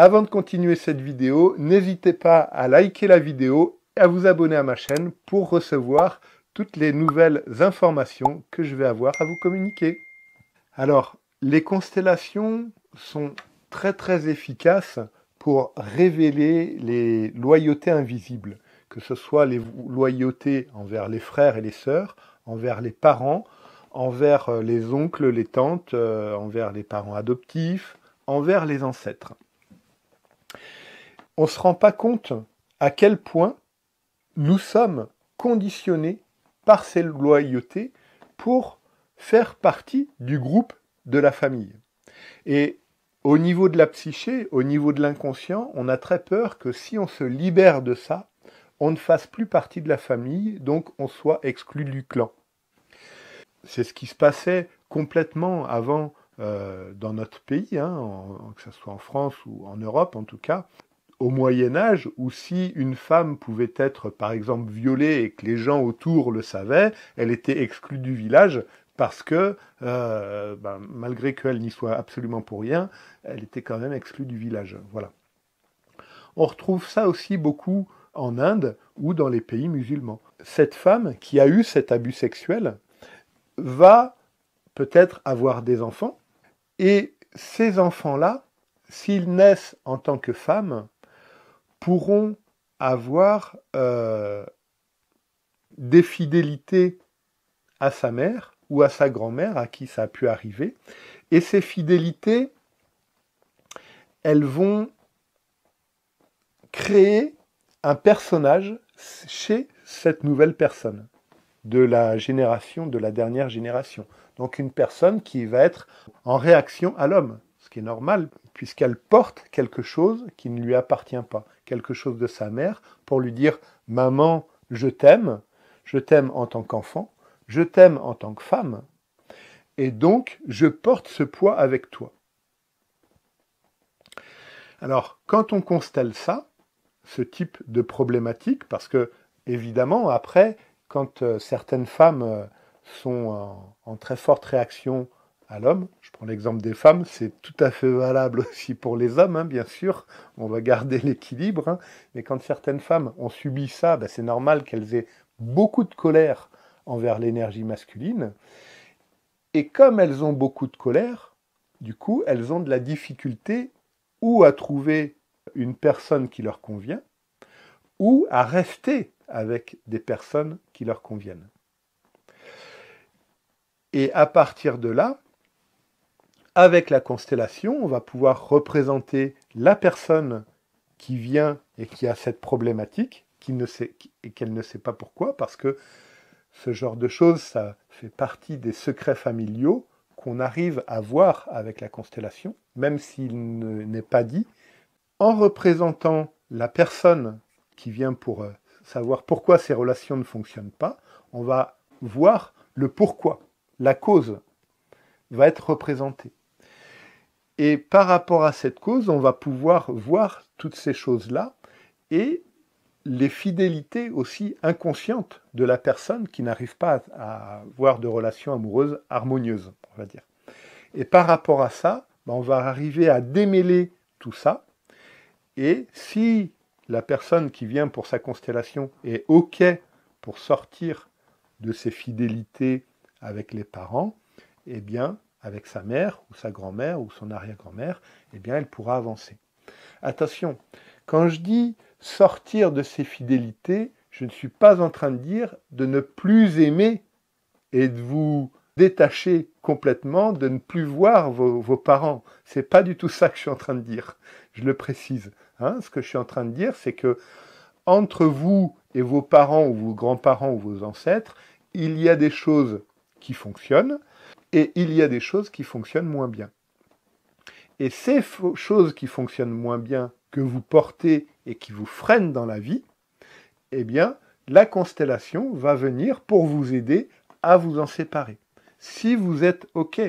Avant de continuer cette vidéo, n'hésitez pas à liker la vidéo et à vous abonner à ma chaîne pour recevoir toutes les nouvelles informations que je vais avoir à vous communiquer. Alors, les constellations sont très efficaces pour révéler les loyautés invisibles, que ce soit les loyautés envers les frères et les sœurs, envers les parents, envers les oncles, les tantes, envers les parents adoptifs, envers les ancêtres. On ne se rend pas compte à quel point nous sommes conditionnés par ces loyautés pour faire partie du groupe de la famille. Et au niveau de la psyché, au niveau de l'inconscient, on a très peur que si on se libère de ça, on ne fasse plus partie de la famille, donc on soit exclu du clan. C'est ce qui se passait complètement avant dans notre pays, que ce soit en France ou en Europe en tout cas, au Moyen-Âge, où si une femme pouvait être par exemple violée et que les gens autour le savaient, elle était exclue du village parce que, malgré qu'elle n'y soit absolument pour rien, elle était quand même exclue du village. Voilà. On retrouve ça aussi beaucoup en Inde ou dans les pays musulmans. Cette femme qui a eu cet abus sexuel va peut-être avoir des enfants, et ces enfants-là, s'ils naissent en tant que femmes, pourront avoir des fidélités à sa mère ou à sa grand-mère, à qui ça a pu arriver, et ces fidélités, elles vont créer un personnage chez cette nouvelle personne, de la dernière génération. Donc une personne qui va être en réaction à l'homme, ce qui est normal, puisqu'elle porte quelque chose qui ne lui appartient pas, quelque chose de sa mère, pour lui dire « Maman, je t'aime en tant qu'enfant, je t'aime en tant que femme, et donc je porte ce poids avec toi. » Alors, quand on constelle ça, ce type de problématique, parce que, évidemment, après, quand certaines femmes sont en très forte réaction à l'homme, je prends l'exemple des femmes, c'est tout à fait valable aussi pour les hommes, bien sûr, on va garder l'équilibre, mais quand certaines femmes ont subi ça, c'est normal qu'elles aient beaucoup de colère envers l'énergie masculine, et comme elles ont beaucoup de colère, du coup, elles ont de la difficulté ou à trouver une personne qui leur convient, ou à rester avec des personnes qui leur conviennent. Et à partir de là, avec la constellation, on va pouvoir représenter la personne qui vient et qui a cette problématique, et qu'elle ne sait pas pourquoi, parce que ce genre de choses, ça fait partie des secrets familiaux qu'on arrive à voir avec la constellation, même s'il n'est pas dit, en représentant la personne qui vient pour savoir pourquoi ces relations ne fonctionnent pas, on va voir le pourquoi, la cause va être représentée. Et par rapport à cette cause, on va pouvoir voir toutes ces choses-là et les fidélités aussi inconscientes de la personne qui n'arrive pas à avoir de relations amoureuses harmonieuses, on va dire. Et par rapport à ça, on va arriver à démêler tout ça. Et si la personne qui vient pour sa constellation est OK pour sortir de ses fidélités avec les parents, eh bien, avec sa mère ou sa grand-mère ou son arrière-grand-mère, eh bien, elle pourra avancer. Attention, quand je dis sortir de ses fidélités, je ne suis pas en train de dire de ne plus aimer et de vous détacher complètement, de ne plus voir vos parents. C'est pas du tout ça que je suis en train de dire. Je le précise. Ce que je suis en train de dire, c'est que entre vous et vos parents ou vos grands-parents ou vos ancêtres, il y a des choses qui fonctionnent et il y a des choses qui fonctionnent moins bien. Et ces choses qui fonctionnent moins bien, que vous portez et qui vous freinent dans la vie, eh bien, la constellation va venir pour vous aider à vous en séparer. Si vous êtes OK.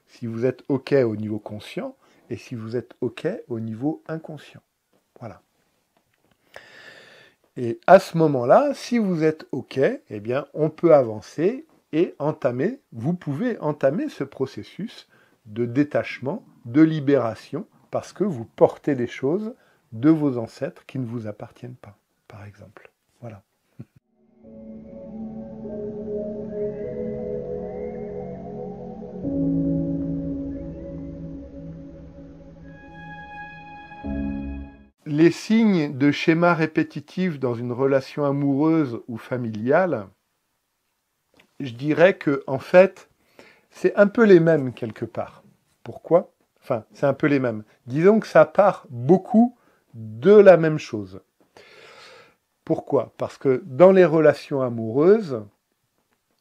Si vous êtes OK au niveau conscient et si vous êtes OK au niveau inconscient. Voilà. Et à ce moment-là, si vous êtes OK, eh bien, on peut avancer et vous pouvez entamer ce processus de détachement, de libération parce que vous portez des choses de vos ancêtres qui ne vous appartiennent pas, par exemple. Voilà. Les signes de schéma répétitif dans une relation amoureuse ou familiale, je dirais que, en fait, c'est un peu les mêmes quelque part. Pourquoi? Enfin, c'est un peu les mêmes. Disons que ça part beaucoup de la même chose. Pourquoi? Parce que dans les relations amoureuses,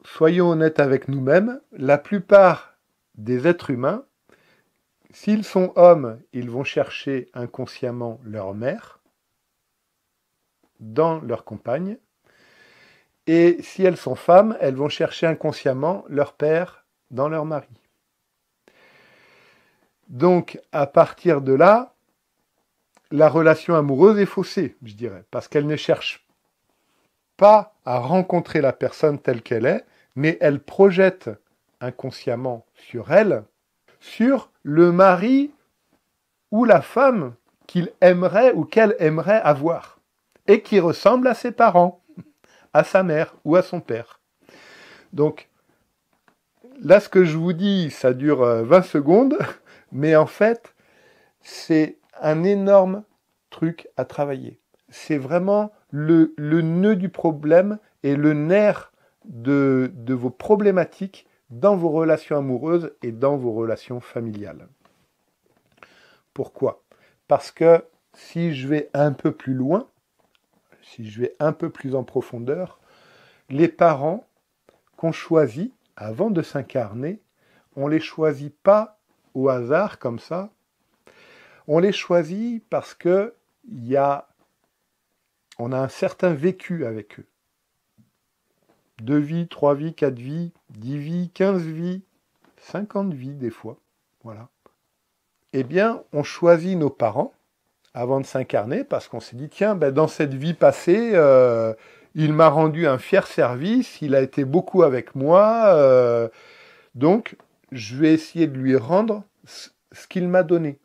soyons honnêtes avec nous-mêmes, la plupart des êtres humains, s'ils sont hommes, ils vont chercher inconsciemment leur mère dans leur compagne, et si elles sont femmes, elles vont chercher inconsciemment leur père dans leur mari. Donc, à partir de là, la relation amoureuse est faussée, je dirais, parce qu'elle ne cherche pas à rencontrer la personne telle qu'elle est, mais elle projette inconsciemment sur elle, sur le mari ou la femme qu'il aimerait ou qu'elle aimerait avoir, et qui ressemble à ses parents, à sa mère ou à son père. Donc, là, ce que je vous dis, ça dure 20 secondes, mais en fait, c'est un énorme truc à travailler. C'est vraiment le nœud du problème et le nerf de vos problématiques dans vos relations amoureuses et dans vos relations familiales. Pourquoi? Parce que si je vais un peu plus loin, si je vais un peu plus en profondeur, les parents qu'on choisit avant de s'incarner, on ne les choisit pas au hasard comme ça. On les choisit parce que on a un certain vécu avec eux. 2 vies, 3 vies, 4 vies, 10 vies, 15 vies, 50 vies des fois. Voilà. Eh bien, on choisit nos parents avant de s'incarner parce qu'on s'est dit, tiens, ben, dans cette vie passée, il m'a rendu un fier service, il a été beaucoup avec moi, donc je vais essayer de lui rendre ce qu'il m'a donné.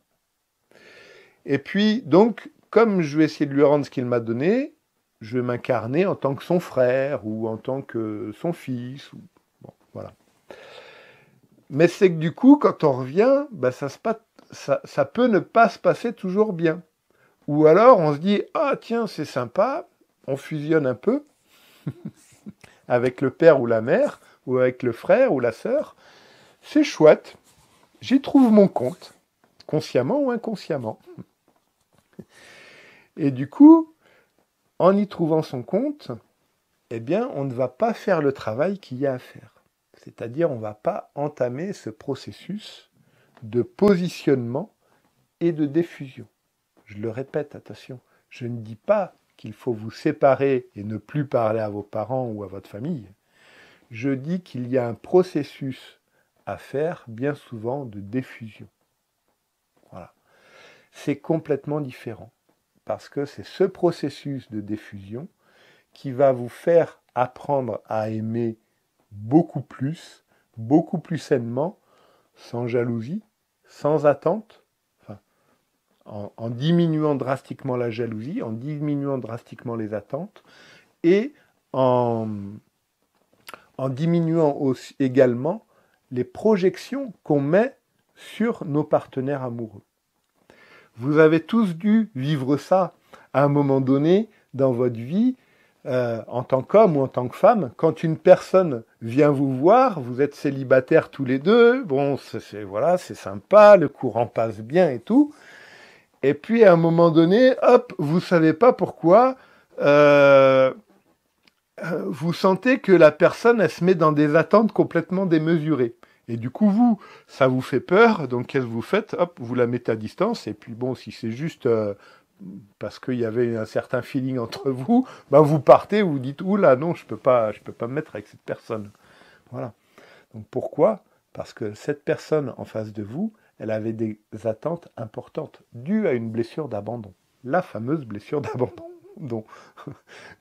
Et puis, donc, comme je vais essayer de lui rendre ce qu'il m'a donné, je vais m'incarner en tant que son frère ou en tant que son fils. Bon, voilà. Mais c'est que du coup, quand on revient, ben ça peut ne pas se passer toujours bien. Ou alors, on se dit, ah tiens, c'est sympa, on fusionne un peu avec le père ou la mère, ou avec le frère ou la sœur. C'est chouette, j'y trouve mon compte, consciemment ou inconsciemment. Et du coup, en y trouvant son compte, eh bien, on ne va pas faire le travail qu'il y a à faire. C'est-à-dire, on ne va pas entamer ce processus de positionnement et de diffusion. Je le répète, attention, je ne dis pas qu'il faut vous séparer et ne plus parler à vos parents ou à votre famille. Je dis qu'il y a un processus à faire, bien souvent, de diffusion. Voilà. C'est complètement différent. Parce que c'est ce processus de diffusion qui va vous faire apprendre à aimer beaucoup plus sainement, sans jalousie, sans attente, enfin, en diminuant drastiquement la jalousie, en diminuant drastiquement les attentes, et en diminuant aussi également les projections qu'on met sur nos partenaires amoureux. Vous avez tous dû vivre ça à un moment donné dans votre vie, en tant qu'homme ou en tant que femme. Quand une personne vient vous voir, vous êtes célibataires tous les deux, bon, voilà, c'est sympa, le courant passe bien et tout. Et puis à un moment donné, hop, vous savez pas pourquoi, vous sentez que la personne, elle se met dans des attentes complètement démesurées. Et du coup, ça vous fait peur, donc qu'est-ce que vous faites? Hop, vous la mettez à distance, et puis bon, si c'est juste parce qu'il y avait un certain feeling entre vous, ben vous partez, vous dites, oula, non, je peux pas me mettre avec cette personne. Voilà. Donc pourquoi? Parce que cette personne en face de vous, elle avait des attentes importantes, dues à une blessure d'abandon. La fameuse blessure d'abandon. Donc,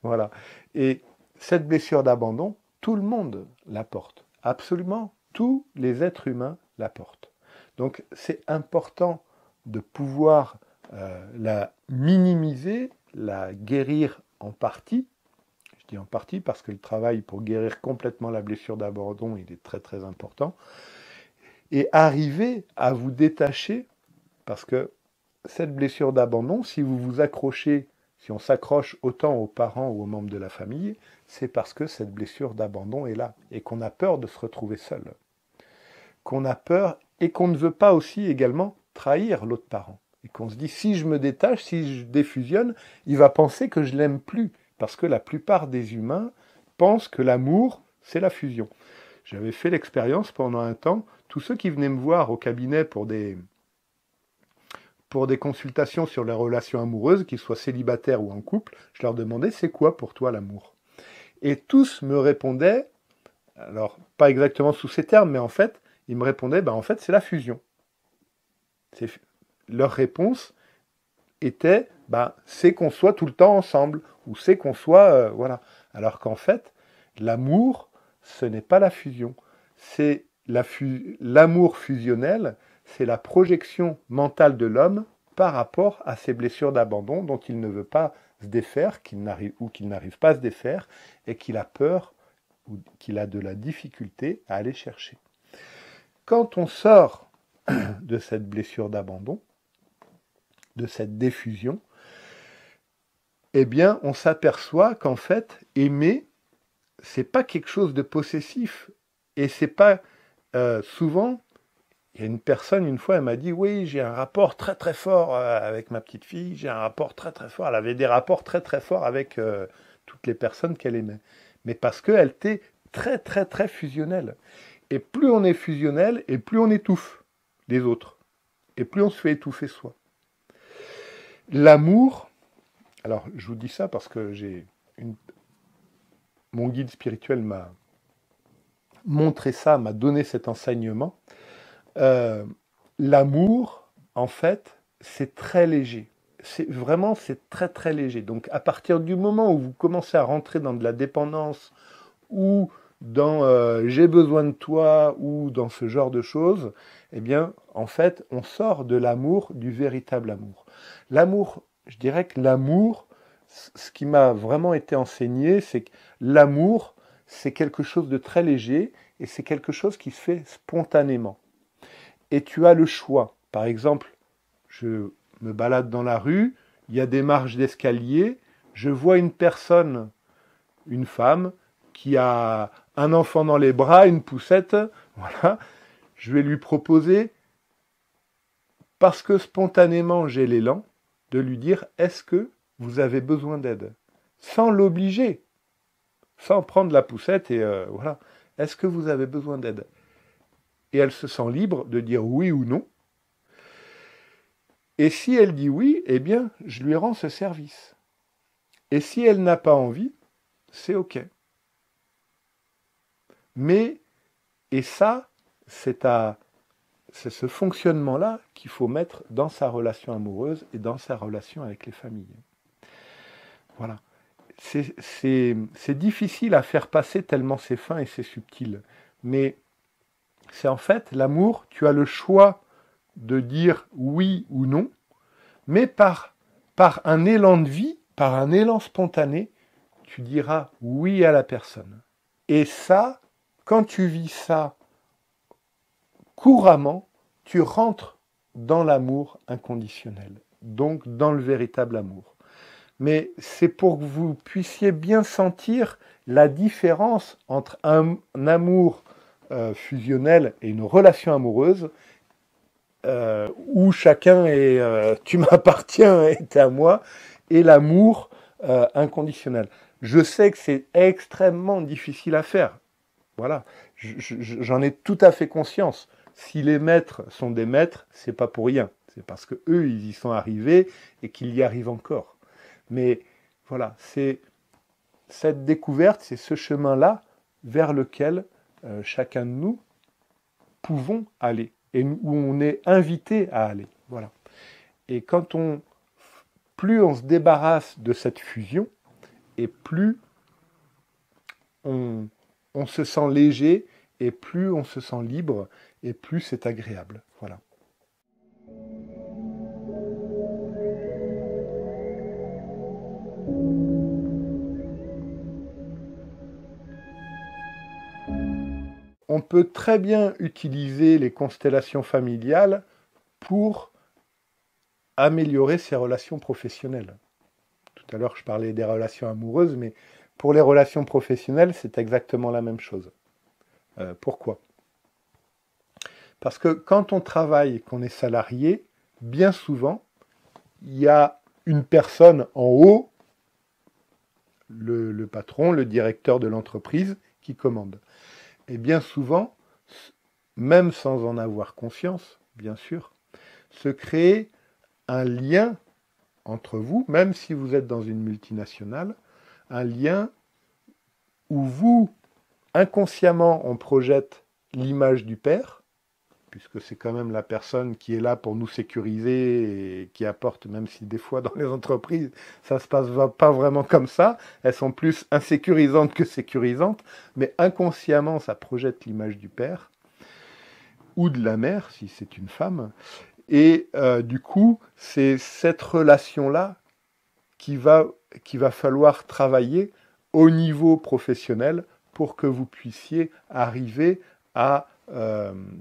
voilà. Et cette blessure d'abandon, tout le monde la porte. Absolument tous les êtres humains la portent. Donc c'est important de pouvoir la minimiser, la guérir en partie. Je dis en partie parce que le travail pour guérir complètement la blessure d'abandon, il est très très important. Et arriver à vous détacher, parce que cette blessure d'abandon, si vous vous accrochez, si on s'accroche autant aux parents ou aux membres de la famille, c'est parce que cette blessure d'abandon est là et qu'on a peur de se retrouver seul. Qu'on a peur et qu'on ne veut pas aussi également trahir l'autre parent. Et qu'on se dit, si je me détache, si je défusionne, il va penser que je l'aime plus. Parce que la plupart des humains pensent que l'amour, c'est la fusion. J'avais fait l'expérience pendant un temps, tous ceux qui venaient me voir au cabinet pour des consultations sur les relations amoureuses, qu'ils soient célibataires ou en couple, je leur demandais, c'est quoi pour toi l'amour? Et tous me répondaient, alors pas exactement sous ces termes, mais en fait, ils me répondaient, en fait, c'est la fusion. Leur réponse était, c'est qu'on soit tout le temps ensemble, ou c'est qu'on soit, voilà. Alors qu'en fait, l'amour, ce n'est pas la fusion. C'est l'amour fusionnel, c'est la projection mentale de l'homme par rapport à ses blessures d'abandon dont il ne veut pas se défaire, qu'il n'arrive pas à se défaire, et qu'il a peur ou qu'il a de la difficulté à aller chercher. Quand on sort de cette blessure d'abandon, de cette diffusion, eh bien, on s'aperçoit qu'en fait, aimer, c'est pas quelque chose de possessif. Et c'est pas souvent. Il y a une personne, une fois, elle m'a dit, oui, j'ai un rapport très très fort avec ma petite fille, j'ai un rapport très très fort. Elle avait des rapports très très forts avec toutes les personnes qu'elle aimait. Mais parce qu'elle était très très très fusionnelle. Et plus on est fusionnel, et plus on étouffe les autres. Et plus on se fait étouffer soi. L'amour, alors je vous dis ça parce que mon guide spirituel m'a montré ça, m'a donné cet enseignement. L'amour, en fait, c'est très léger. C'est très très léger. Donc à partir du moment où vous commencez à rentrer dans de la dépendance ou dans j'ai besoin de toi ou dans ce genre de choses, eh bien, en fait, on sort de l'amour, du véritable amour. L'amour, je dirais que l'amour, ce qui m'a vraiment été enseigné, c'est que l'amour, c'est quelque chose de très léger et c'est quelque chose qui se fait spontanément. Et tu as le choix. Par exemple, je me balade dans la rue, il y a des marches d'escalier, je vois une personne, une femme, qui a un enfant dans les bras, une poussette, voilà, je vais lui proposer, parce que spontanément j'ai l'élan, de lui dire, est-ce que vous avez besoin d'aide? Sans l'obliger, sans prendre la poussette et voilà. Est-ce que vous avez besoin d'aide? Et elle se sent libre de dire oui ou non. Et si elle dit oui, eh bien, je lui rends ce service. Et si elle n'a pas envie, c'est OK. Mais, et ça, c'est ce fonctionnement-là qu'il faut mettre dans sa relation amoureuse et dans sa relation avec les familles. Voilà. C'est difficile à faire passer tellement c'est fin et c'est subtil. Mais c'est en fait l'amour, tu as le choix de dire oui ou non, mais par un élan de vie, par un élan spontané, tu diras oui à la personne. Et ça, quand tu vis ça couramment, tu rentres dans l'amour inconditionnel, donc dans le véritable amour. Mais c'est pour que vous puissiez bien sentir la différence entre un amour fusionnel et une relation amoureuse où chacun est tu m'appartiens et t'es à moi, et l'amour inconditionnel. Je sais que c'est extrêmement difficile à faire. Voilà, j'en ai tout à fait conscience. Si les maîtres sont des maîtres, c'est pas pour rien. C'est parce que eux, ils y sont arrivés et qu'ils y arrivent encore. Mais voilà, c'est cette découverte, c'est ce chemin-là vers lequel chacun de nous pouvons aller et où on est invité à aller. Voilà. Et plus on se débarrasse de cette fusion, et plus on se sent léger, et plus on se sent libre, et plus c'est agréable. Voilà. on peut très bien utiliser les constellations familiales pour améliorer ses relations professionnelles. Tout à l'heure, je parlais des relations amoureuses, mais pour les relations professionnelles, c'est exactement la même chose. Pourquoi ? Parce que quand on travaille et qu'on est salarié, bien souvent, il y a une personne en haut, le patron, le directeur de l'entreprise, qui commande. Et bien souvent, même sans en avoir conscience, bien sûr, se crée un lien entre vous, même si vous êtes dans une multinationale, un lien où vous, inconsciemment, on projette l'image du père, puisque c'est quand même la personne qui est là pour nous sécuriser et qui apporte, même si des fois dans les entreprises, ça se passe pas vraiment comme ça, elles sont plus insécurisantes que sécurisantes, mais inconsciemment, ça projette l'image du père, ou de la mère, si c'est une femme, et du coup, c'est cette relation-là qu'il va falloir travailler au niveau professionnel pour que vous puissiez arriver à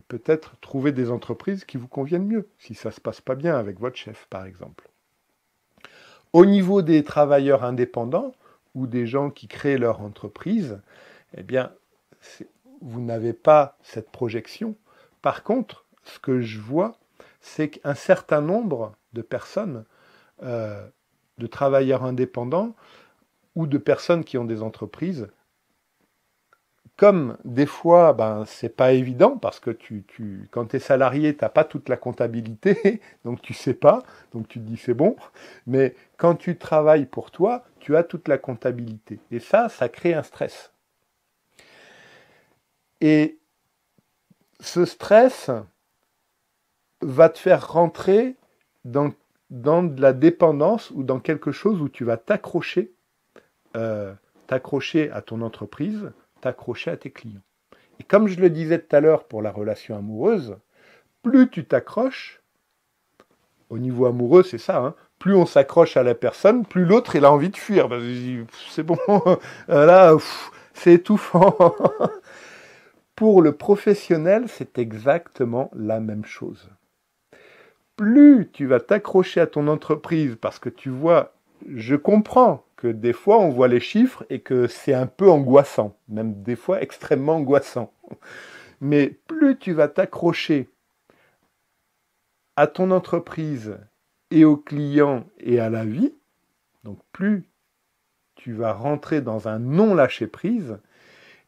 peut-être trouver des entreprises qui vous conviennent mieux, si ça ne se passe pas bien avec votre chef, par exemple. Au niveau des travailleurs indépendants ou des gens qui créent leur entreprise, eh bien, vous n'avez pas cette projection. Par contre, ce que je vois, c'est qu'un certain nombre de personnes, de travailleurs indépendants ou de personnes qui ont des entreprises, comme des fois, c'est pas évident parce que quand tu es salarié, tu n'as pas toute la comptabilité, donc tu sais pas, donc tu te dis c'est bon. Mais quand tu travailles pour toi, tu as toute la comptabilité. Et ça crée un stress. Et ce stress va te faire rentrer dans de la dépendance ou dans quelque chose où tu vas t'accrocher à ton entreprise, t'accrocher à tes clients. Et comme je le disais tout à l'heure pour la relation amoureuse, plus tu t'accroches, au niveau amoureux c'est ça, hein, plus on s'accroche à la personne, plus l'autre il a envie de fuir. C'est bon, là c'est étouffant. Pour le professionnel, c'est exactement la même chose. Plus tu vas t'accrocher à ton entreprise parce que tu vois, je comprends que des fois on voit les chiffres et que c'est un peu angoissant, même des fois extrêmement angoissant. Mais plus tu vas t'accrocher à ton entreprise et aux clients et à la vie, donc plus tu vas rentrer dans un non-lâcher-prise,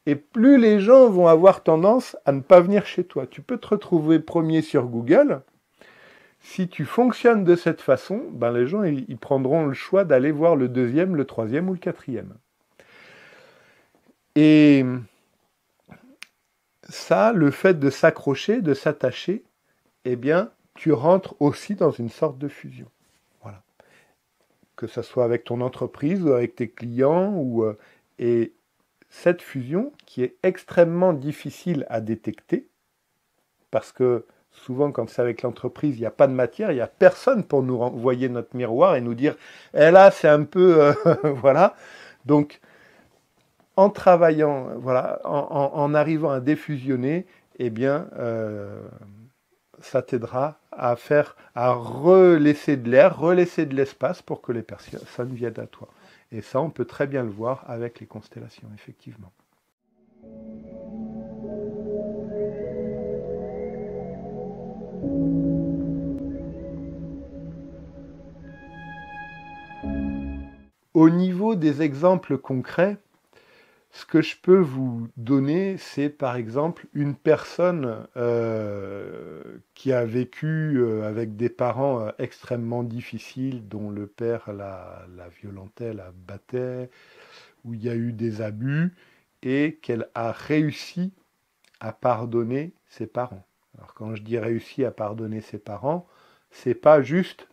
et plus les gens vont avoir tendance à ne pas venir chez toi. Tu peux te retrouver premier sur Google. Si tu fonctionnes de cette façon, les gens ils prendront le choix d'aller voir le deuxième, le troisième ou le quatrième. Et ça, le fait de s'accrocher, de s'attacher, eh bien, tu rentres aussi dans une sorte de fusion. Voilà. Que ce soit avec ton entreprise ou avec tes clients. Et cette fusion, qui est extrêmement difficile à détecter, parce que souvent, quand c'est avec l'entreprise, il n'y a pas de matière, il n'y a personne pour nous envoyer notre miroir et nous dire « Eh là, c'est un peu... voilà ». Donc, en travaillant, voilà, en arrivant à défusionner, eh bien, ça t'aidera à relaisser de l'air, relaisser de l'espace pour que les personnes viennent à toi. Et ça, on peut très bien le voir avec les constellations, effectivement. Au niveau des exemples concrets, ce que je peux vous donner, c'est par exemple une personne qui a vécu avec des parents extrêmement difficiles, dont le père la violentait, la battait, où il y a eu des abus, et qu'elle a réussi à pardonner ses parents. Alors quand je dis réussi à pardonner ses parents, c'est pas juste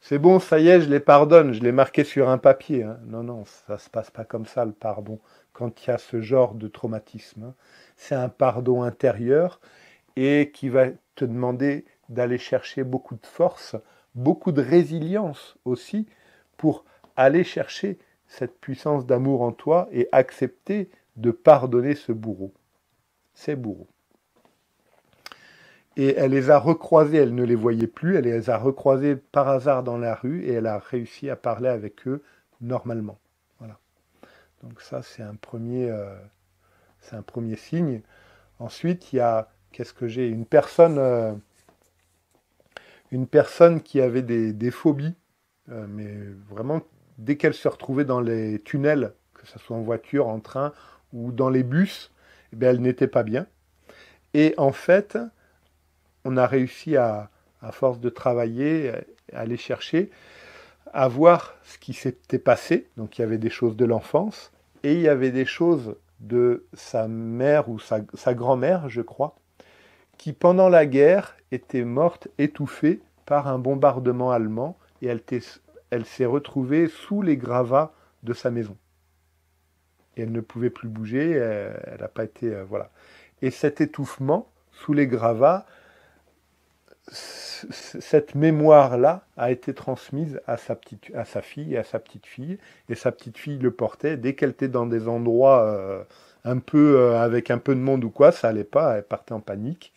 c'est bon, ça y est, je les pardonne, je l'ai marqué sur un papier. Hein. Non, non, ça se passe pas comme ça le pardon quand il y a ce genre de traumatisme. Hein. C'est un pardon intérieur et qui va te demander d'aller chercher beaucoup de force, beaucoup de résilience aussi pour aller chercher cette puissance d'amour en toi et accepter de pardonner ce bourreau. ses bourreaux. Et elle les a recroisés, elle ne les voyait plus, elle les a recroisés par hasard dans la rue et elle a réussi à parler avec eux normalement. Voilà. Donc ça, c'est un premier signe. Ensuite, il y a, qu'est-ce que j'ai? Une personne qui avait des phobies, mais vraiment, dès qu'elle se retrouvait dans les tunnels, que ce soit en voiture, en train ou dans les bus, eh bien, elle n'était pas bien. Et en fait, on a réussi à force de travailler, à aller chercher, à voir ce qui s'était passé. Donc il y avait des choses de l'enfance, et il y avait des choses de sa mère ou sa grand-mère, je crois, qui pendant la guerre était morte étouffée par un bombardement allemand, et elle s'est retrouvée sous les gravats de sa maison. Et elle ne pouvait plus bouger, elle n'a pas été... voilà. Et cet étouffement sous les gravats, cette mémoire-là a été transmise à sa fille et à sa petite-fille, et sa petite-fille le portait. Dès qu'elle était dans des endroits avec un peu de monde ou quoi, ça allait pas, elle partait en panique.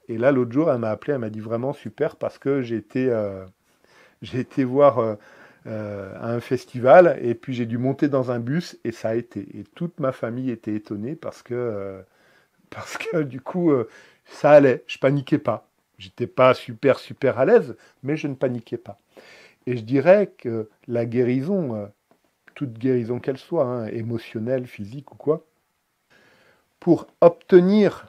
Et là, l'autre jour, elle m'a appelé, elle m'a dit vraiment super parce que j'ai été voir à un festival et puis j'ai dû monter dans un bus et ça a été. Et toute ma famille était étonnée parce que du coup, ça allait, je paniquais pas. J'étais pas super à l'aise, mais je ne paniquais pas. Et je dirais que la guérison, toute guérison qu'elle soit, hein, émotionnelle, physique ou quoi, pour obtenir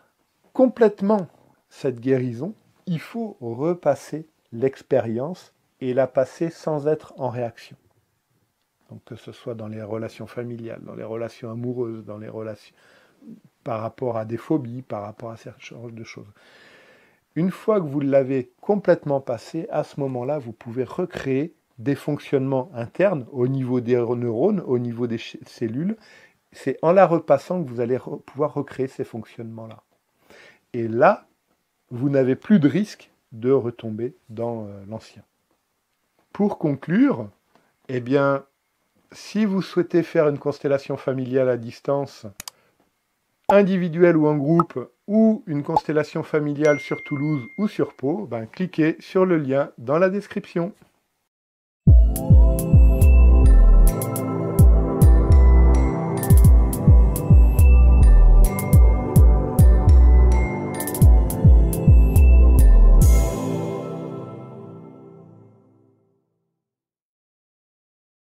complètement cette guérison, il faut repasser l'expérience et la passer sans être en réaction. Donc que ce soit dans les relations familiales, dans les relations amoureuses, dans les relations par rapport à des phobies, par rapport à certaines sortes de choses. Une fois que vous l'avez complètement passé, à ce moment-là, vous pouvez recréer des fonctionnements internes au niveau des neurones, au niveau des cellules. C'est en la repassant que vous allez pouvoir recréer ces fonctionnements-là. Et là, vous n'avez plus de risque de retomber dans l'ancien. Pour conclure, eh bien, si vous souhaitez faire une constellation familiale à distance, individuelle ou en groupe, ou une constellation familiale sur Toulouse ou sur Pau, cliquez sur le lien dans la description.